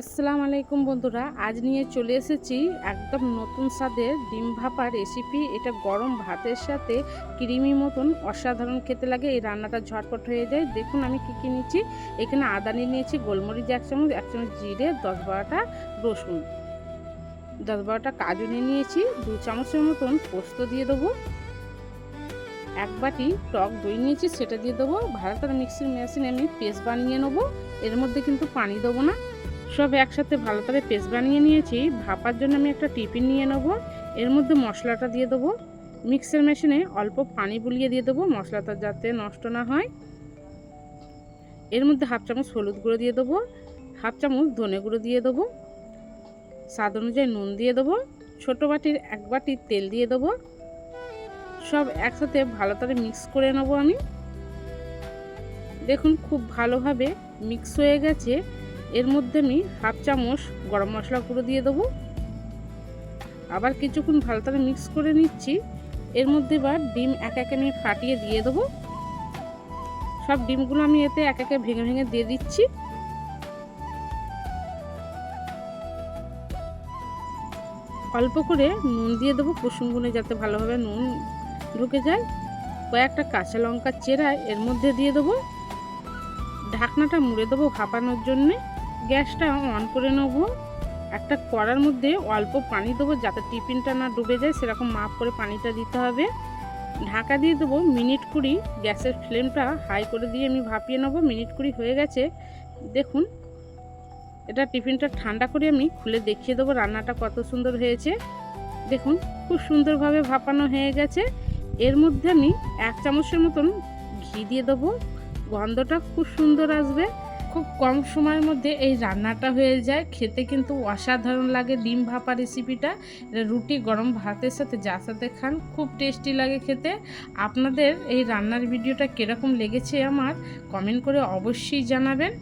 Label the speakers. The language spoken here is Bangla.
Speaker 1: আসসালামু আলাইকুম বন্ধুরা, আজ নিয়ে চলে এসেছি একদম নতুন স্বাদের ডিম ভাপা রেসিপি। এটা গরম ভাতের সাথে ক্রিমি মতন অসাধারণ খেতে লাগে। এই রান্নাটা ঝটপট হয়ে যায়। দেখুন আমি কি কি নিচ্ছি। এখানে আদা নিয়েছি, গোলমরিচ 1 চামচ, 1 চামচ জিরে, 10-12টা রসুন, 10-12টা কাজু নিয়েছি, 2 চামচের মতন পোস্ত দিয়ে দেবো, 1 বাটি টক দই নিয়েছি, সেটা দিয়ে দেবো। ভালো করে মিক্সির মেশিনে আমি পেস্ট বানিয়ে নেবো। এর মধ্যে কিন্তু পানি দেবো না। সব একসাথে ভালো করে পেস্ট বানিয়ে নিয়েছি। ভাপার জন্য আমি একটা টিফিন নিয়ে নেব। এর মধ্যে মশলাটা দিয়ে দেবো। মিক্সার মেশিনে অল্প পানি বুলিয়ে দিয়ে দেবো, মশলাটা যাতে নষ্ট না হয়। এর মধ্যে 1/2 চামচ হলুদ গুঁড়ো দিয়ে দেবো, 1/2 চামচ ধনে গুঁড়ো দিয়ে দেবো, স্বাদ অনুযায়ী নুন দিয়ে দেবো, ছোটো বাটির 1 বাটি তেল দিয়ে দেবো। সব একসাথে ভালো করে মিক্স করে নেবো আমি। দেখুন খুব ভালোভাবে মিক্স হয়ে গেছে। এর মধ্যে আমি 1/2 চামচ গরম মশলা গুঁড়ো দিয়ে দেবো। আবার কিছুক্ষণ ভালো করে মিক্স করে নিচ্ছি। এর মধ্যে এবার ডিম এক এক আমি ফাটিয়ে দিয়ে দেবো। সব ডিমগুলো আমি এতে এক একে ভেঙে ভেঙে দিয়ে দিচ্ছি। অল্প করে নুন দিয়ে দেবো কুসুম গুনে, যাতে ভালোভাবে নুন ঢুকে যায়। কয়েকটা কাঁচা লঙ্কা চেরা এর মধ্যে দিয়ে দেবো। ঢাকনাটা মুড়ে দেবো ভাপানোর জন্যে। গ্যাসটা অন করে নেবো। একটা কড়ার মধ্যে অল্প পানি দেবো, যাতে টিফিনটা না ডুবে যায়, সেরকম মাপ করে পানিটা দিতে হবে। ঢাকা দিয়ে দেবো মিনিট 20। গ্যাসের ফ্লেমটা হাই করে দিয়ে আমি ভাপিয়ে নেবো। মিনিট 20 হয়ে গেছে। দেখুন এটা টিফিনটা ঠান্ডা করে আমি খুলে দেখিয়ে দেবো রান্নাটা কত সুন্দর হয়েছে। দেখুন খুব সুন্দরভাবে ভাপানো হয়ে গেছে। এর মধ্যে আমি 1 চামচের মতন ঘি দিয়ে দেবো। গন্ধটা খুব সুন্দর আসবে। খুব কম সময়ের মধ্যে এই রান্নাটা হয়ে যায়। খেতে কিন্তু অসাধারণ লাগে ডিম ভাপা রেসিপিটা। এটা রুটি গরম ভাতের সাথে যার সাথে খান খুব টেস্টি লাগে খেতে। আপনাদের এই রান্নার ভিডিওটা কীরকম লেগেছে আমার কমেন্ট করে অবশ্যই জানাবেন।